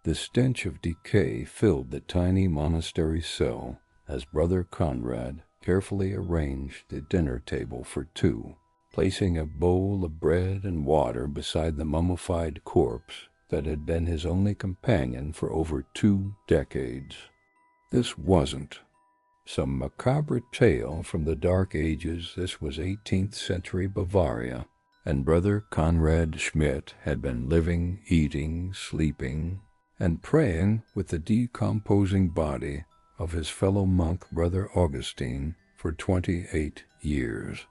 The stench of decay filled the tiny monastery cell as Brother Konrad carefully arranged the dinner table for two, placing a bowl of bread and water beside the mummified corpse that had been his only companion for over 2 decades. This wasn't some macabre tale from the Dark Ages. This was 18th century Bavaria, and Brother Konrad Schmitt had been living, eating, sleeping, and praying with the decomposing body of his fellow monk, Brother Augustine, for 28 years.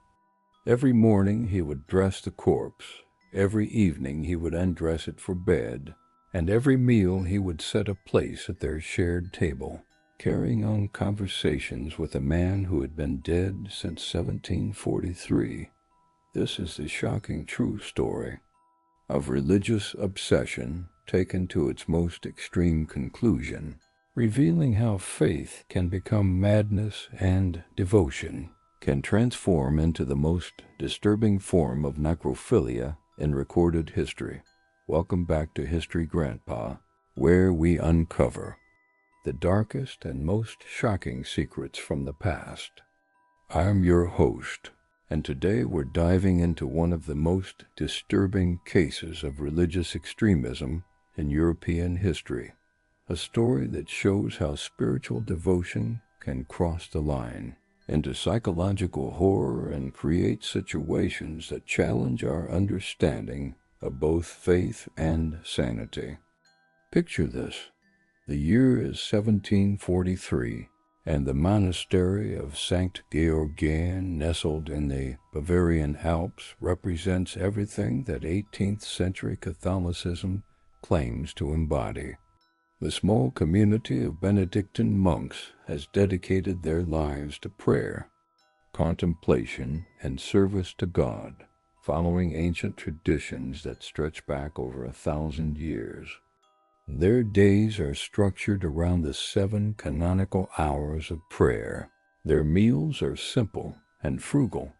Every morning he would dress the corpse, every evening he would undress it for bed, and every meal he would set a place at their shared table, carrying on conversations with a man who had been dead since 1743. This is the shocking true story of religious obsession taken to its most extreme conclusion, revealing how faith can become madness and devotion can transform into the most disturbing form of necrophilia in recorded history. Welcome back to History Grandpa, where we uncover the darkest and most shocking secrets from the past. I'm your host, and today we're diving into one of the most disturbing cases of religious extremism in European history, a story that shows how spiritual devotion can cross the line into psychological horror and create situations that challenge our understanding of both faith and sanity. Picture this. The year is 1743, and the monastery of St. Georgian, nestled in the Bavarian Alps, represents everything that 18th century Catholicism claims to embody. The small community of Benedictine monks has dedicated their lives to prayer, contemplation, and service to God, following ancient traditions that stretch back over 1,000 years. Their days are structured around the 7 canonical hours of prayer. Their meals are simple and frugal,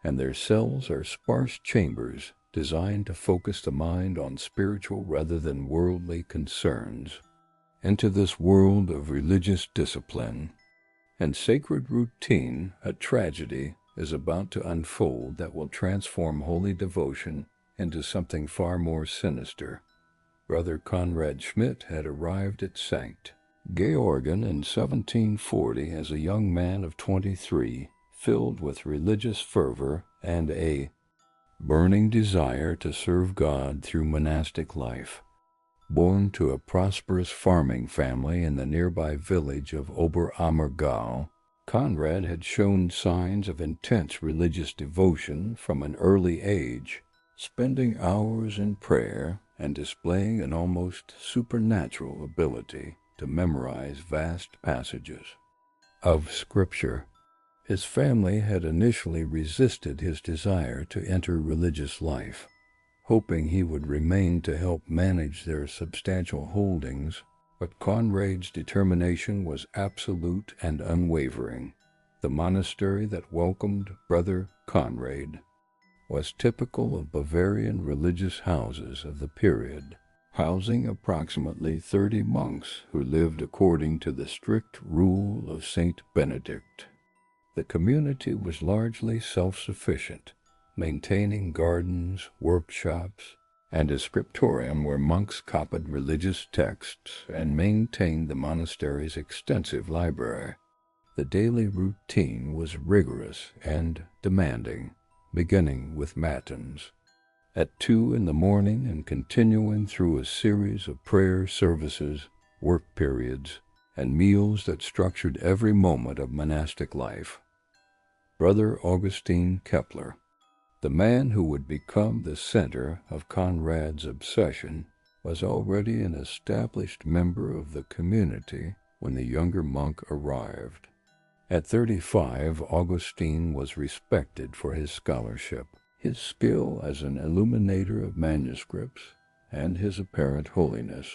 and their cells are sparse chambers designed to focus the mind on spiritual rather than worldly concerns. Into this world of religious discipline and sacred routine, a tragedy is about to unfold that will transform holy devotion into something far more sinister. Brother Konrad Schmitt had arrived at St. Georgen in 1740 as a young man of 23, filled with religious fervor and a burning desire to serve God through monastic life. Born to a prosperous farming family in the nearby village of Oberammergau, Konrad had shown signs of intense religious devotion from an early age, spending hours in prayer and displaying an almost supernatural ability to memorize vast passages of Scripture. His family had initially resisted his desire to enter religious life, hoping he would remain to help manage their substantial holdings, but Konrad's determination was absolute and unwavering. The monastery that welcomed Brother Konrad was typical of Bavarian religious houses of the period, housing approximately 30 monks who lived according to the strict rule of Saint Benedict. The community was largely self-sufficient, maintaining gardens, workshops, and a scriptorium where monks copied religious texts and maintained the monastery's extensive library. The daily routine was rigorous and demanding, beginning with matins at 2 in the morning and continuing through a series of prayer services, work periods, and meals that structured every moment of monastic life. Brother Augustine Kepler, the man who would become the center of Konrad's obsession, was already an established member of the community when the younger monk arrived. At 35, Augustine was respected for his scholarship, his skill as an illuminator of manuscripts, and his apparent holiness.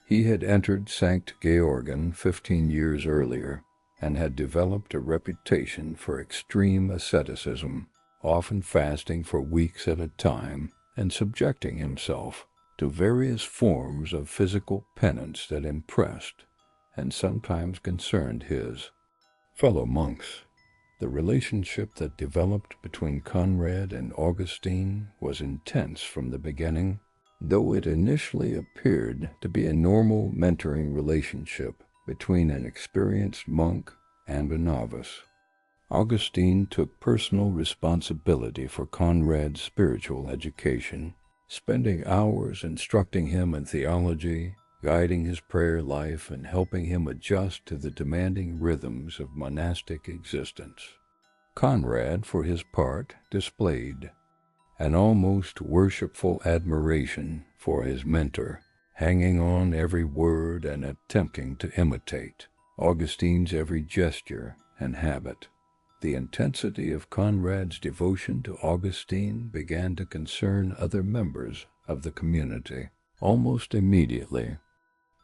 He had entered St. Georgen 15 years earlier and had developed a reputation for extreme asceticism, often fasting for weeks at a time and subjecting himself to various forms of physical penance that impressed and sometimes concerned his fellow monks. The relationship that developed between Konrad and Augustine was intense from the beginning, though it initially appeared to be a normal mentoring relationship between an experienced monk and a novice. Augustine took personal responsibility for Konrad's spiritual education, spending hours instructing him in theology, guiding his prayer life, and helping him adjust to the demanding rhythms of monastic existence. Konrad, for his part, displayed an almost worshipful admiration for his mentor, hanging on every word and attempting to imitate Augustine's every gesture and habit. The intensity of Konrad's devotion to Augustine began to concern other members of the community almost immediately.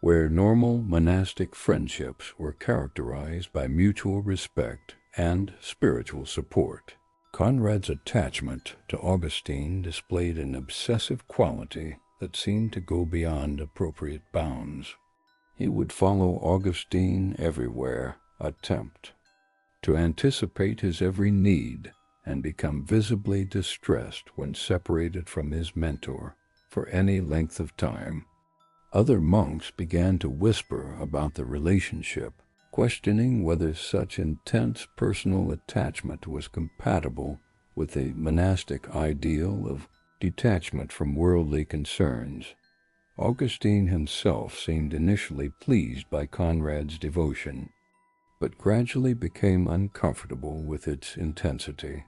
Where normal monastic friendships were characterized by mutual respect and spiritual support, Konrad's attachment to Augustine displayed an obsessive quality that seemed to go beyond appropriate bounds. He would follow Augustine everywhere, attempt to anticipate his every need, and become visibly distressed when separated from his mentor for any length of time. Other monks began to whisper about the relationship, questioning whether such intense personal attachment was compatible with the monastic ideal of detachment from worldly concerns. Augustine himself seemed initially pleased by Konrad's devotion, but gradually became uncomfortable with its intensity.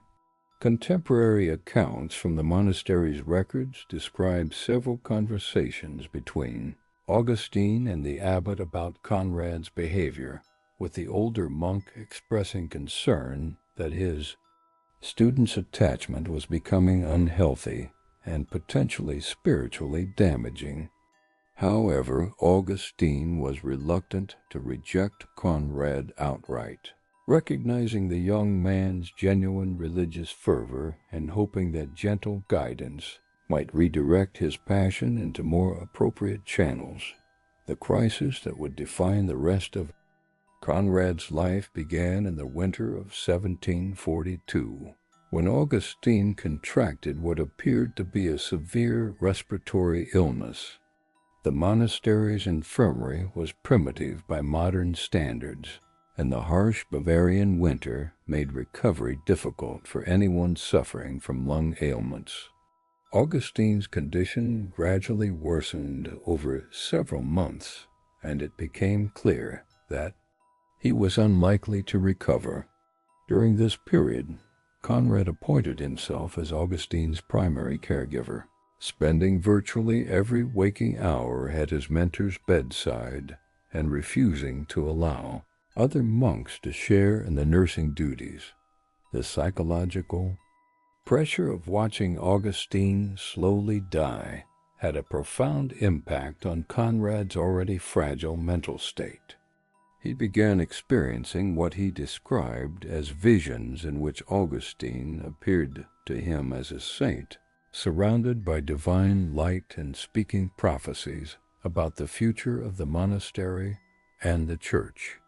Contemporary accounts from the monastery's records describe several conversations between Augustine and the abbot about Konrad's behavior, with the older monk expressing concern that his student's attachment was becoming unhealthy and potentially spiritually damaging. However, Augustine was reluctant to reject Konrad outright, recognizing the young man's genuine religious fervor and hoping that gentle guidance might redirect his passion into more appropriate channels. The crisis that would define the rest of Konrad's life began in the winter of 1742, when Augustine contracted what appeared to be a severe respiratory illness. The monastery's infirmary was primitive by modern standards, and the harsh Bavarian winter made recovery difficult for anyone suffering from lung ailments. Augustine's condition gradually worsened over several months, and it became clear that he was unlikely to recover. During this period, Konrad appointed himself as Augustine's primary caregiver, spending virtually every waking hour at his mentor's bedside and refusing to allow other monks to share in the nursing duties. The psychological pressure of watching Augustine slowly die had a profound impact on Konrad's already fragile mental state. He began experiencing what he described as visions in which Augustine appeared to him as a saint, surrounded by divine light and speaking prophecies about the future of the monastery and the church.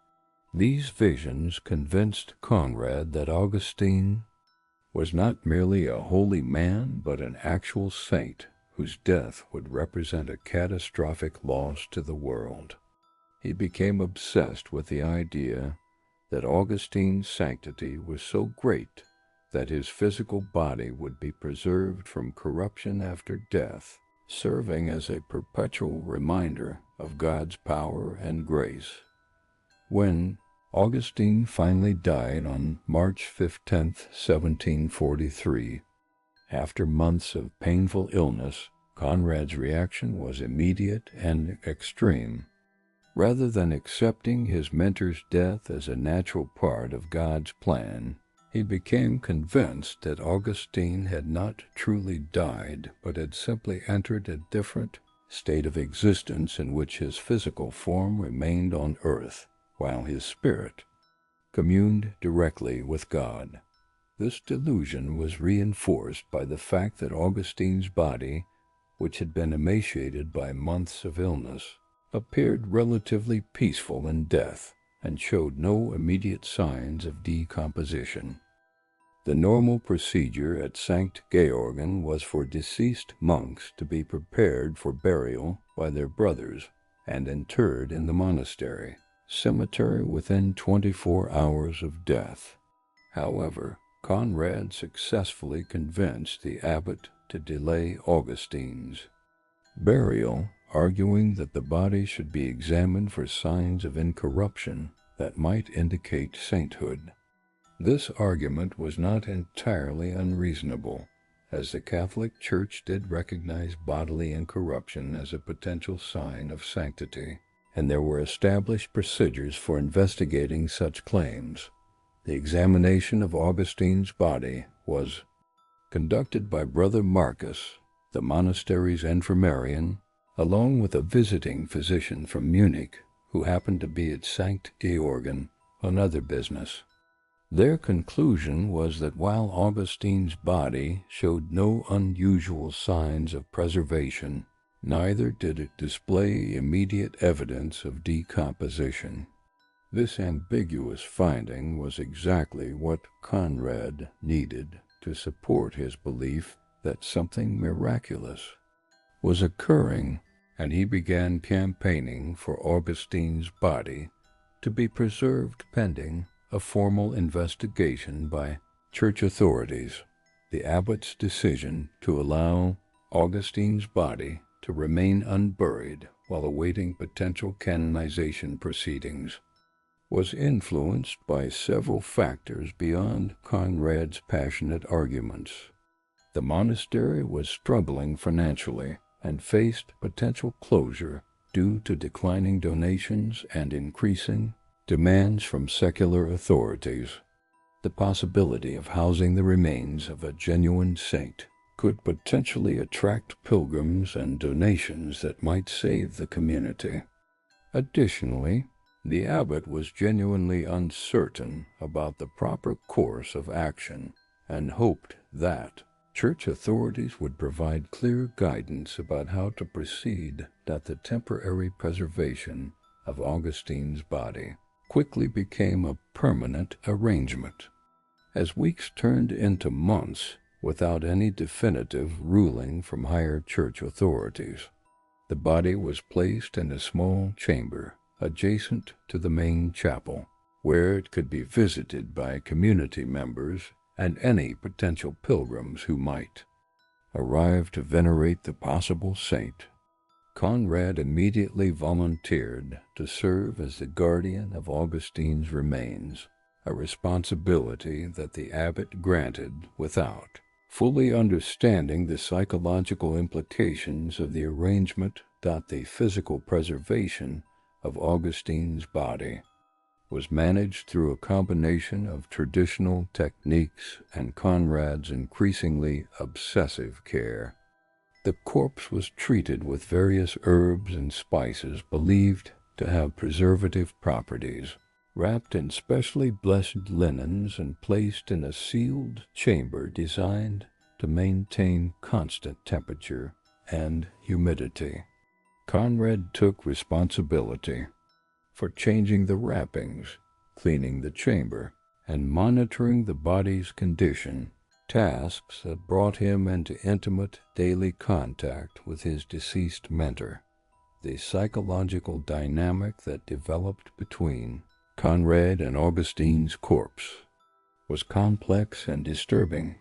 These visions convinced Konrad that Augustine was not merely a holy man, but an actual saint whose death would represent a catastrophic loss to the world. He became obsessed with the idea that Augustine's sanctity was so great that his physical body would be preserved from corruption after death, serving as a perpetual reminder of God's power and grace. When Augustine finally died on March 15, 1743, after months of painful illness, Konrad's reaction was immediate and extreme. Rather than accepting his mentor's death as a natural part of God's plan, he became convinced that Augustine had not truly died, but had simply entered a different state of existence in which his physical form remained on earth, while his spirit communed directly with God. This delusion was reinforced by the fact that Augustine's body which had been emaciated by months of illness, appeared relatively peaceful in death and showed no immediate signs of decomposition. The normal procedure at St. Georgen was for deceased monks to be prepared for burial by their brothers and interred in the monastery cemetery within 24 hours of death. However, Konrad successfully convinced the abbot to delay Augustine's burial, arguing that the body should be examined for signs of incorruption that might indicate sainthood. This argument was not entirely unreasonable, as the Catholic Church did recognize bodily incorruption as a potential sign of sanctity, and there were established procedures for investigating such claims. The examination of Augustine's body was conducted by Brother Marcus, the monastery's infirmarian, along with a visiting physician from Munich who happened to be at St. Georgen on other business. Their conclusion was that while Augustine's body showed no unusual signs of preservation, neither did it display immediate evidence of decomposition. This ambiguous finding was exactly what Konrad needed to support his belief that something miraculous was occurring, and he began campaigning for Augustine's body to be preserved pending a formal investigation by church authorities. The abbot's decision to allow Augustine's body to remain unburied while awaiting potential canonization proceedings was influenced by several factors beyond Konrad's passionate arguments. The monastery was struggling financially and faced potential closure due to declining donations and increasing demands from secular authorities. The possibility of housing the remains of a genuine saint could potentially attract pilgrims and donations that might save the community. Additionally, the abbot was genuinely uncertain about the proper course of action and hoped that church authorities would provide clear guidance about how to proceed. That the temporary preservation of Augustine's body quickly became a permanent arrangement. As weeks turned into months without any definitive ruling from higher church authorities, the body was placed in a small chamber adjacent to the main chapel, where it could be visited by community members and any potential pilgrims who might arrive to venerate the possible saint. Konrad immediately volunteered to serve as the guardian of Augustine's remains, a responsibility that the abbot granted without fully understanding the psychological implications of the arrangement. The physical preservation of Augustine's body was managed through a combination of traditional techniques and Konrad's increasingly obsessive care. The corpse was treated with various herbs and spices believed to have preservative properties, wrapped in specially blessed linens and placed in a sealed chamber designed to maintain constant temperature and humidity. Konrad took responsibility for changing the wrappings, cleaning the chamber, and monitoring the body's condition, tasks that brought him into intimate daily contact with his deceased mentor. The psychological dynamic that developed between Konrad and Augustine's corpse was complex and disturbing.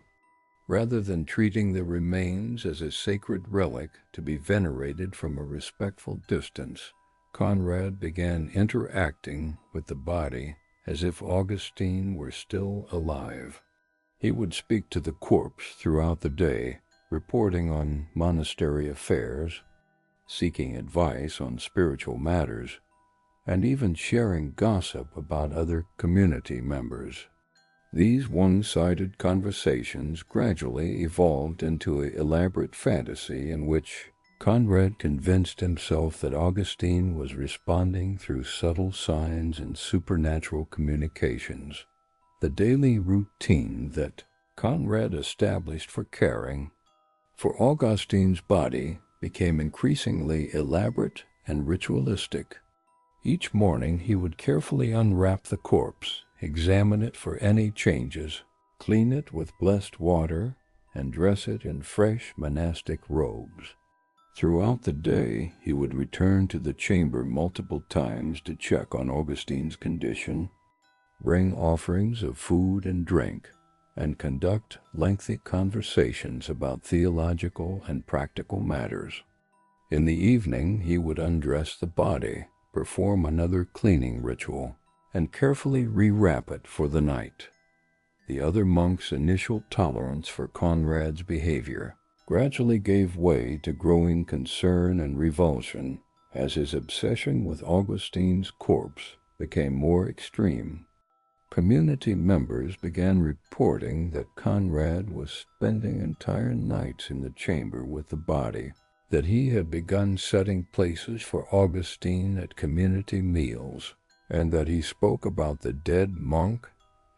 Rather than treating the remains as a sacred relic to be venerated from a respectful distance, Konrad began interacting with the body as if Augustine were still alive. He would speak to the corpse throughout the day, reporting on monastery affairs, seeking advice on spiritual matters, and even sharing gossip about other community members. These one-sided conversations gradually evolved into an elaborate fantasy in which Konrad convinced himself that Augustine was responding through subtle signs and supernatural communications. The daily routine that Konrad established for caring for Augustine's body became increasingly elaborate and ritualistic. Each morning he would carefully unwrap the corpse, examine it for any changes, clean it with blessed water, and dress it in fresh monastic robes. Throughout the day, he would return to the chamber multiple times to check on Augustine's condition, bring offerings of food and drink, and conduct lengthy conversations about theological and practical matters. In the evening, he would undress the body, perform another cleaning ritual, and carefully rewrap it for the night. The other monks' initial tolerance for Konrad's behavior gradually gave way to growing concern and revulsion as his obsession with Augustine's corpse became more extreme. Community members began reporting that Konrad was spending entire nights in the chamber with the body, that he had begun setting places for Augustine at community meals, and that he spoke about the dead monk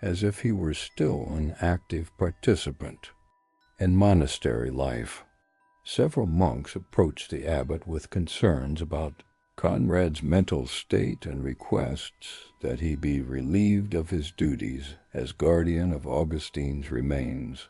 as if he were still an active participant. In monastery life, several monks approached the abbot with concerns about Konrad's mental state and requests that he be relieved of his duties as guardian of Augustine's remains.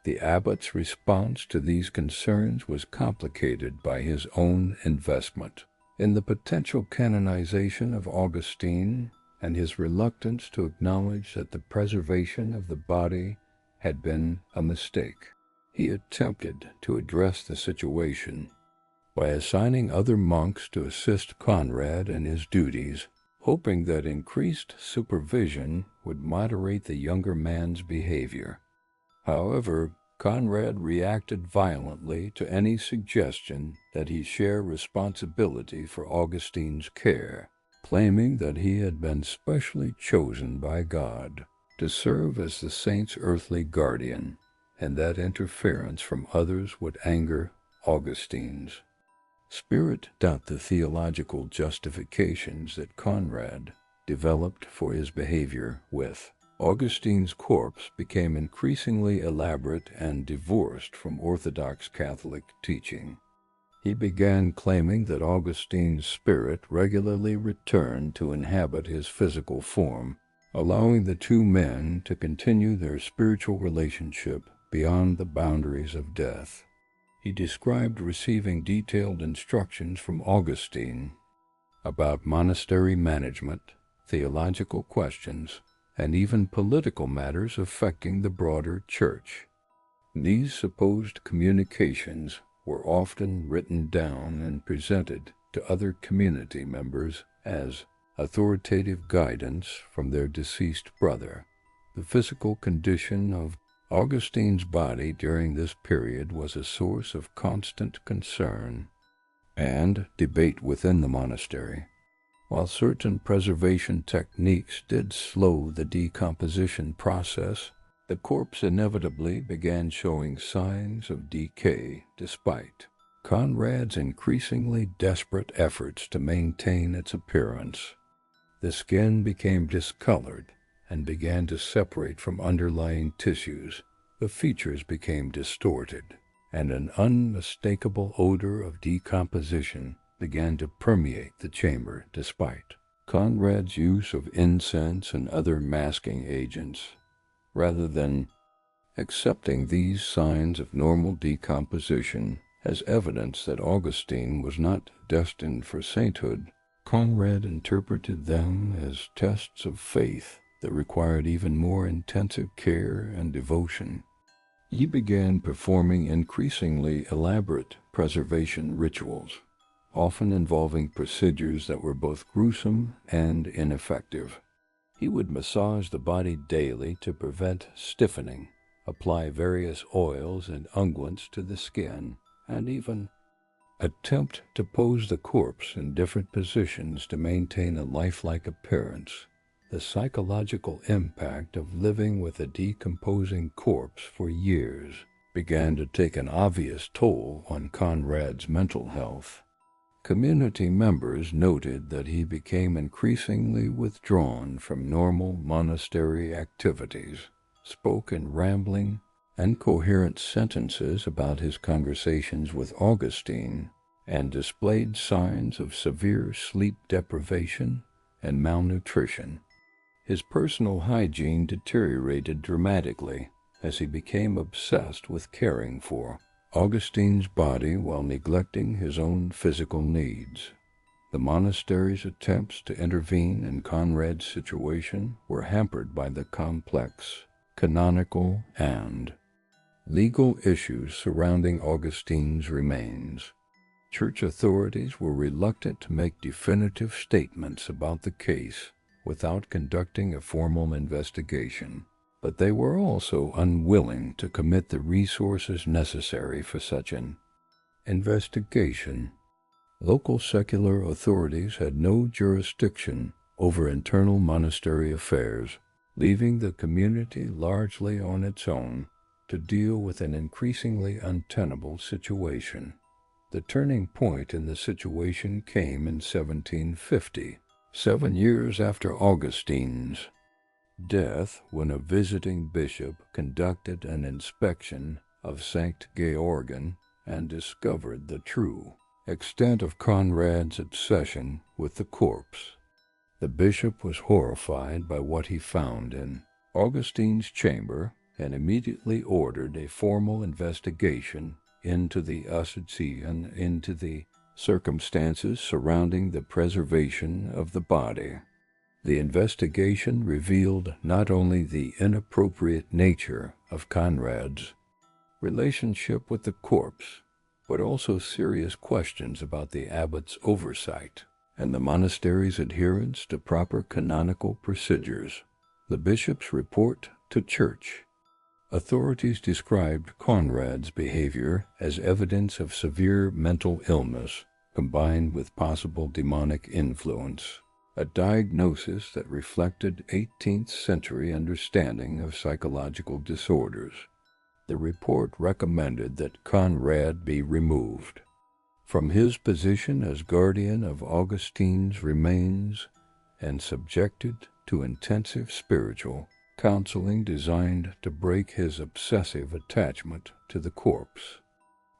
The abbot's response to these concerns was complicated by his own investment in the potential canonization of Augustine and his reluctance to acknowledge that the preservation of the body had been a mistake. He attempted to address the situation by assigning other monks to assist Konrad in his duties, hoping that increased supervision would moderate the younger man's behavior. However, Konrad reacted violently to any suggestion that he share responsibility for Augustine's care, claiming that he had been specially chosen by God to serve as the saint's earthly guardian, and that interference from others would anger Augustine's spirit. The theological justifications that Konrad developed for his behavior with Augustine's corpse became increasingly elaborate and divorced from Orthodox Catholic teaching. He began claiming that Augustine's spirit regularly returned to inhabit his physical form, allowing the two men to continue their spiritual relationship beyond the boundaries of death. He described receiving detailed instructions from Augustine about monastery management, theological questions, and even political matters affecting the broader church. These supposed communications were often written down and presented to other community members as authoritative guidance from their deceased brother. The physical condition of Augustine's body during this period was a source of constant concern and debate within the monastery. While certain preservation techniques did slow the decomposition process, the corpse inevitably began showing signs of decay despite Konrad's increasingly desperate efforts to maintain its appearance. The skin became discolored and began to separate from underlying tissues. The features became distorted, and an unmistakable odor of decomposition began to permeate the chamber despite Konrad's use of incense and other masking agents. Rather than accepting these signs of normal decomposition as evidence that Augustine was not destined for sainthood, Konrad interpreted them as tests of faith that required even more intensive care and devotion. He began performing increasingly elaborate preservation rituals, often involving procedures that were both gruesome and ineffective. He would massage the body daily to prevent stiffening, apply various oils and unguents to the skin, and even attempt to pose the corpse in different positions to maintain a lifelike appearance. The psychological impact of living with a decomposing corpse for years began to take an obvious toll on Konrad's mental health. Community members noted that he became increasingly withdrawn from normal monastery activities, spoke in rambling incoherent sentences about his conversations with Augustine, and displayed signs of severe sleep deprivation and malnutrition. His personal hygiene deteriorated dramatically as he became obsessed with caring for Augustine's body while neglecting his own physical needs. The monastery's attempts to intervene in Konrad's situation were hampered by the complex canonical and legal issues surrounding Augustine's remains. Church authorities were reluctant to make definitive statements about the case without conducting a formal investigation, but they were also unwilling to commit the resources necessary for such an investigation. Local secular authorities had no jurisdiction over internal monastery affairs, leaving the community largely on its own to deal with an increasingly untenable situation. The turning point in the situation came in 1750, 7 years after Augustine's death, when a visiting bishop conducted an inspection of St. Georgen and discovered the true extent of Konrad's obsession with the corpse. The bishop was horrified by what he found in Augustine's chamber and immediately ordered a formal investigation into the circumstances surrounding the preservation of the body. The investigation revealed not only the inappropriate nature of Konrad's relationship with the corpse, but also serious questions about the abbot's oversight and the monastery's adherence to proper canonical procedures. The bishop's report to church. Authorities described Konrad's behavior as evidence of severe mental illness combined with possible demonic influence, a diagnosis that reflected 18th century understanding of psychological disorders. The report recommended that Konrad be removed from his position as guardian of Augustine's remains and subjected to intensive spiritual counseling designed to break his obsessive attachment to the corpse.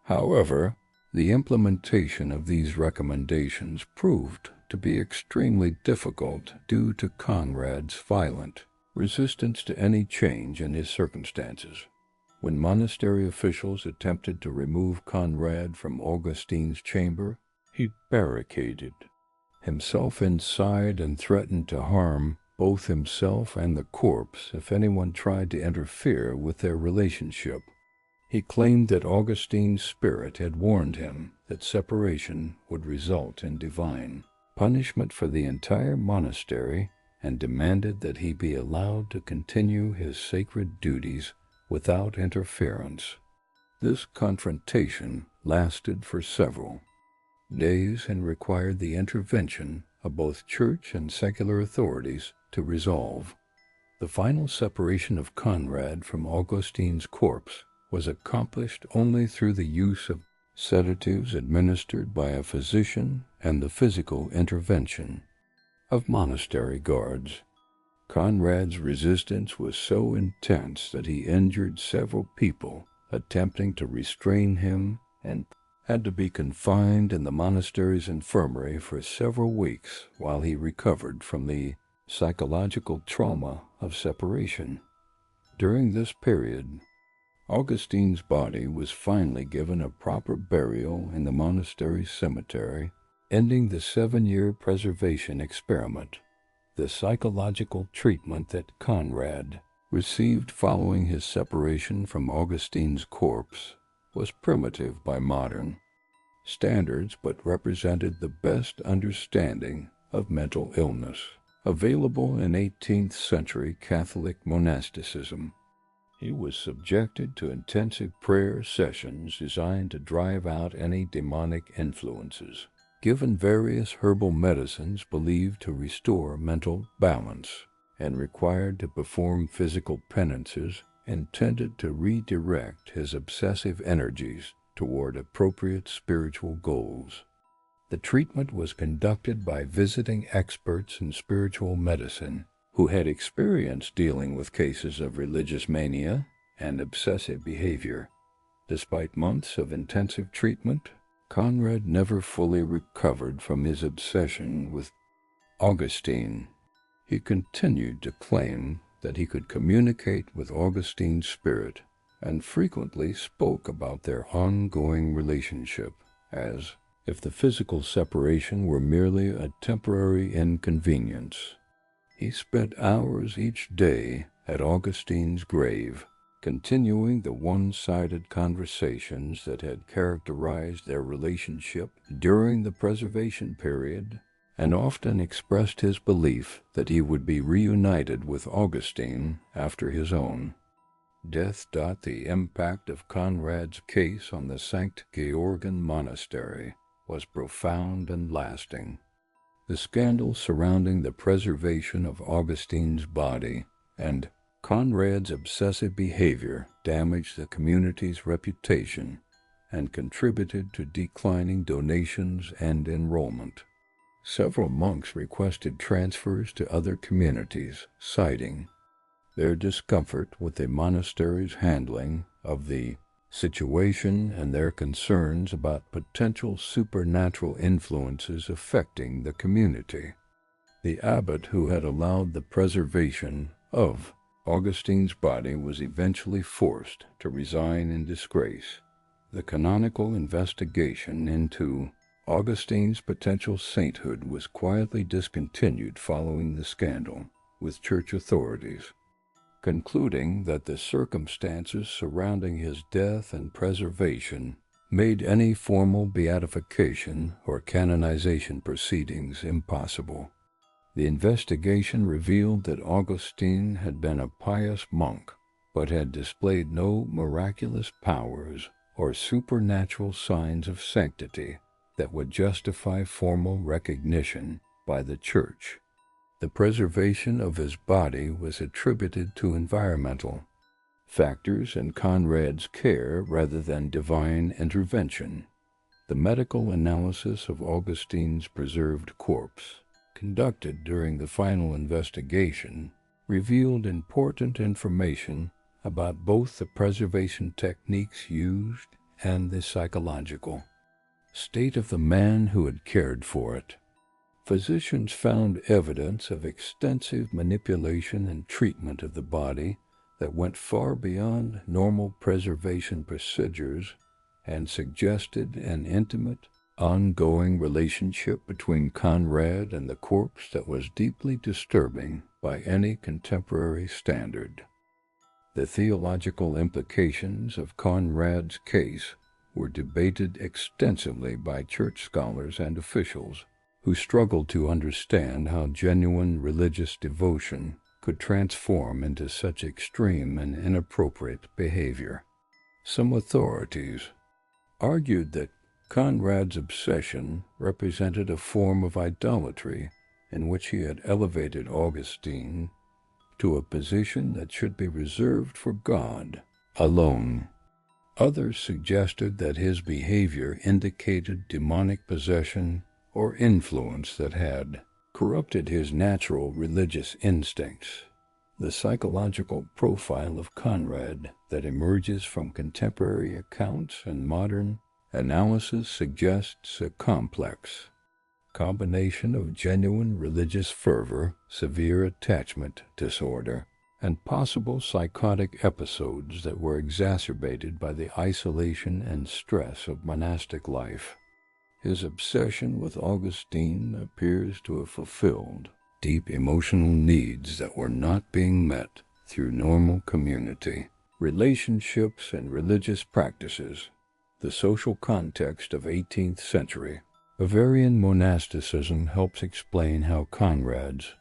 However, the implementation of these recommendations proved to be extremely difficult due to Konrad's violent resistance to any change in his circumstances. When monastery officials attempted to remove Konrad from Augustine's chamber, he barricaded himself inside and threatened to harm both himself and the corpse if anyone tried to interfere with their relationship. He claimed that Augustine's spirit had warned him that separation would result in divine punishment for the entire monastery and demanded that he be allowed to continue his sacred duties without interference. This confrontation lasted for several days and required the intervention of both church and secular authorities to resolve. The final separation of Konrad from Augustine's corpse was accomplished only through the use of sedatives administered by a physician and the physical intervention of monastery guards. Konrad's resistance was so intense that he injured several people attempting to restrain him and had to be confined in the monastery's infirmary for several weeks while he recovered from the psychological trauma of separation. During this period, Augustine's body was finally given a proper burial in the monastery cemetery, ending the 7-year preservation experiment. The psychological treatment that Konrad received following his separation from Augustine's corpse was primitive by modern standards, but represented the best understanding of mental illness available in 18th century Catholic monasticism. He was subjected to intensive prayer sessions designed to drive out any demonic influences, given various herbal medicines believed to restore mental balance, and required to perform physical penances intended to redirect his obsessive energies toward appropriate spiritual goals. The treatment was conducted by visiting experts in spiritual medicine who had experience dealing with cases of religious mania and obsessive behavior. Despite months of intensive treatment, Konrad never fully recovered from his obsession with Augustine. He continued to claim that he could communicate with Augustine's spirit and frequently spoke about their ongoing relationship as if the physical separation were merely a temporary inconvenience. He spent hours each day at Augustine's grave, continuing the one-sided conversations that had characterized their relationship during the preservation period, and often expressed his belief that he would be reunited with Augustine after his own death. The impact of Konrad's case on the St. Georgen Monastery was profound and lasting. The scandal surrounding the preservation of Augustine's body and Konrad's obsessive behavior damaged the community's reputation and contributed to declining donations and enrollment. Several monks requested transfers to other communities, citing their discomfort with the monastery's handling of the situation and their concerns about potential supernatural influences affecting the community. The abbot who had allowed the preservation of Augustine's body was eventually forced to resign in disgrace. The canonical investigation into Augustine's potential sainthood was quietly discontinued following the scandal, with church authorities concluding that the circumstances surrounding his death and preservation made any formal beatification or canonization proceedings impossible. The investigation revealed that Augustine had been a pious monk, but had displayed no miraculous powers or supernatural signs of sanctity that would justify formal recognition by the Church. The preservation of his body was attributed to environmental factors and Konrad's care rather than divine intervention. The medical analysis of Augustine's preserved corpse, conducted during the final investigation, revealed important information about both the preservation techniques used and the psychological state of the man who had cared for it. Physicians found evidence of extensive manipulation and treatment of the body that went far beyond normal preservation procedures and suggested an intimate, ongoing relationship between Konrad and the corpse that was deeply disturbing by any contemporary standard. The theological implications of Konrad's case were debated extensively by church scholars and officials who struggled to understand how genuine religious devotion could transform into such extreme and inappropriate behavior. Some authorities argued that Konrad's obsession represented a form of idolatry in which he had elevated Augustine to a position that should be reserved for God alone. Others suggested that his behavior indicated demonic possession or influence that had corrupted his natural religious instincts. The psychological profile of Konrad that emerges from contemporary accounts and modern analysis suggests a complex combination of genuine religious fervor, severe attachment disorder, and possible psychotic episodes that were exacerbated by the isolation and stress of monastic life. His obsession with Augustine appears to have fulfilled deep emotional needs that were not being met through normal community, relationships, and religious practices. The social context of 18th century Bavarian monasticism helps explain how Konrad's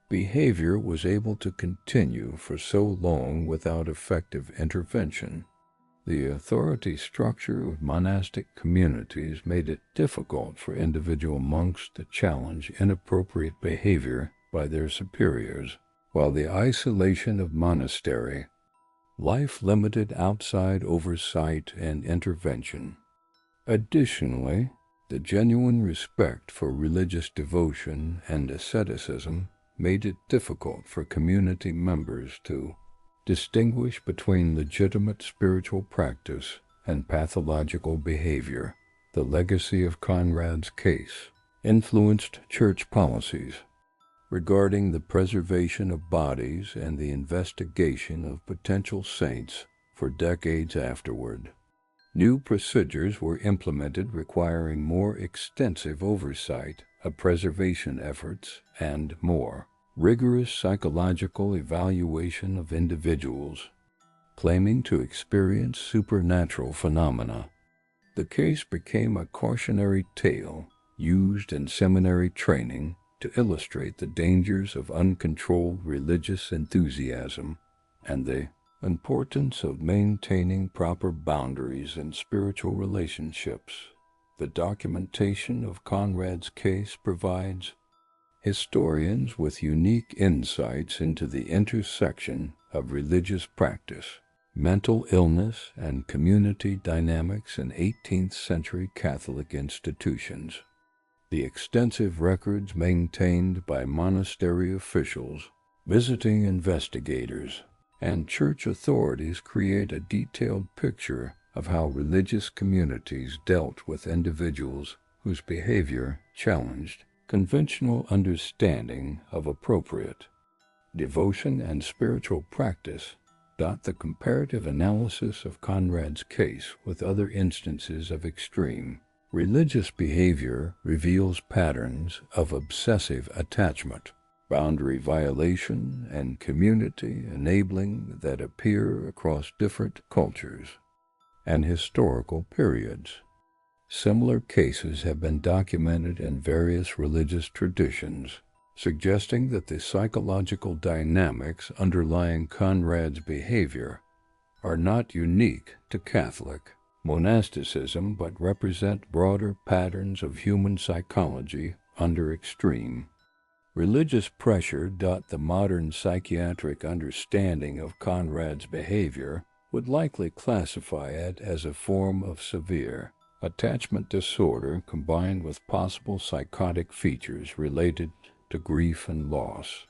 behavior was able to continue for so long without effective intervention. The authority structure of monastic communities made it difficult for individual monks to challenge inappropriate behavior by their superiors, while the isolation of monastery life limited outside oversight and intervention. Additionally, the genuine respect for religious devotion and asceticism made it difficult for community members to distinguish between legitimate spiritual practice and pathological behavior. The legacy of Konrad's case influenced church policies regarding the preservation of bodies and the investigation of potential saints for decades afterward. New procedures were implemented requiring more extensive oversight of preservation efforts and more rigorous psychological evaluation of individuals claiming to experience supernatural phenomena. The case became a cautionary tale used in seminary training to illustrate the dangers of uncontrolled religious enthusiasm and the importance of maintaining proper boundaries in spiritual relationships. The documentation of Konrad's case provides historians with unique insights into the intersection of religious practice, mental illness, and community dynamics in 18th century Catholic institutions. The extensive records maintained by monastery officials, visiting investigators, and church authorities create a detailed picture of how religious communities dealt with individuals whose behavior challenged conventional understanding of appropriate devotion and spiritual practice. The comparative analysis of Konrad's case with other instances of extreme religious behavior reveals patterns of obsessive attachment, boundary violation, and community enabling that appear across different cultures and historical periods. Similar cases have been documented in various religious traditions, suggesting that the psychological dynamics underlying Konrad's behavior are not unique to Catholic monasticism but represent broader patterns of human psychology under extreme religious pressure. The modern psychiatric understanding of Konrad's behavior would likely classify it as a form of severe attachment disorder combined with possible psychotic features related to grief and loss.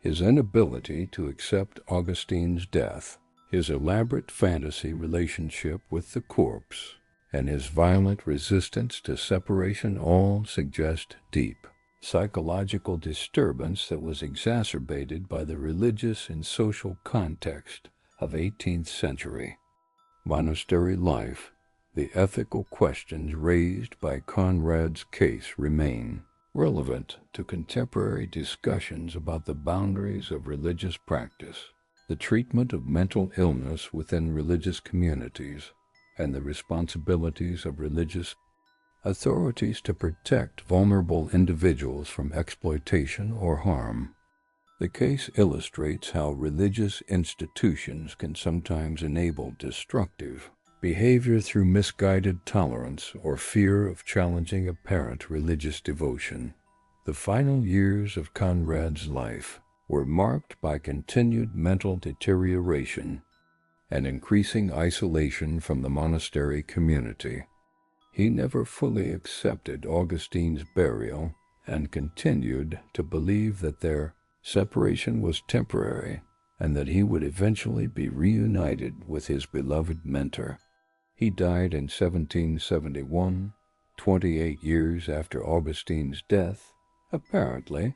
His inability to accept Augustine's death, his elaborate fantasy relationship with the corpse, and his violent resistance to separation all suggest deep psychological disturbance that was exacerbated by the religious and social context of 18th century monastery life. The ethical questions raised by Konrad's case remain relevant to contemporary discussions about the boundaries of religious practice, the treatment of mental illness within religious communities, and the responsibilities of religious authorities to protect vulnerable individuals from exploitation or harm. The case illustrates how religious institutions can sometimes enable destructive behavior through misguided tolerance or fear of challenging apparent religious devotion. The final years of Konrad's life were marked by continued mental deterioration and increasing isolation from the monastery community. He never fully accepted Augustine's burial and continued to believe that their separation was temporary and that he would eventually be reunited with his beloved mentor. He died in 1771, 28 years after Augustine's death, apparently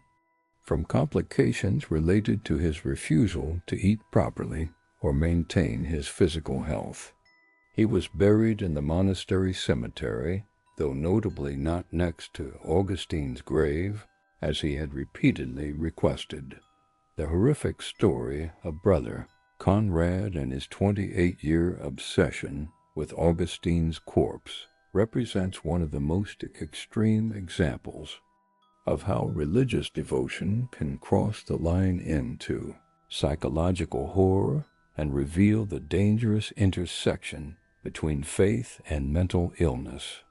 from complications related to his refusal to eat properly or maintain his physical health. He was buried in the monastery cemetery, though notably not next to Augustine's grave, as he had repeatedly requested. The horrific story of Brother Konrad and his 28-year obsession with Augustine's corpse represents one of the most extreme examples of how religious devotion can cross the line into psychological horror and reveal the dangerous intersection between faith and mental illness.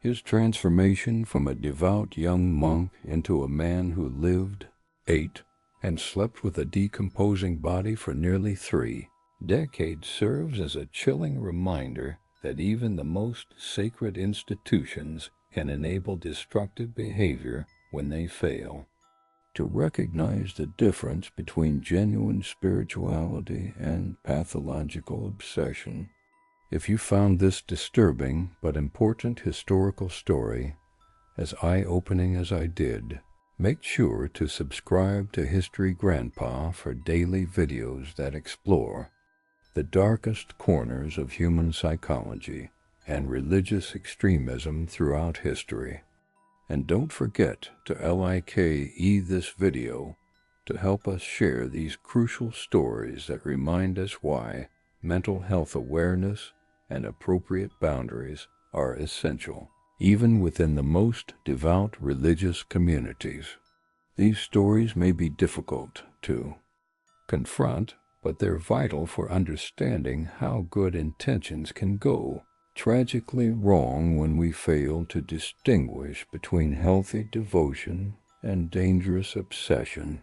His transformation from a devout young monk into a man who lived, ate, and slept with a decomposing body for nearly 3 decades serves as a chilling reminder that even the most sacred institutions can enable destructive behavior when they fail. to recognize the difference between genuine spirituality and pathological obsession. If you found this disturbing but important historical story as eye-opening as I did, make sure to subscribe to History Grandpa for daily videos that explore the darkest corners of human psychology and religious extremism throughout history. And don't forget to like this video to help us share these crucial stories that remind us why mental health awareness and appropriate boundaries are essential, even within the most devout religious communities. These stories may be difficult to confront, but they're vital for understanding how good intentions can go tragically wrong when we fail to distinguish between healthy devotion and dangerous obsession.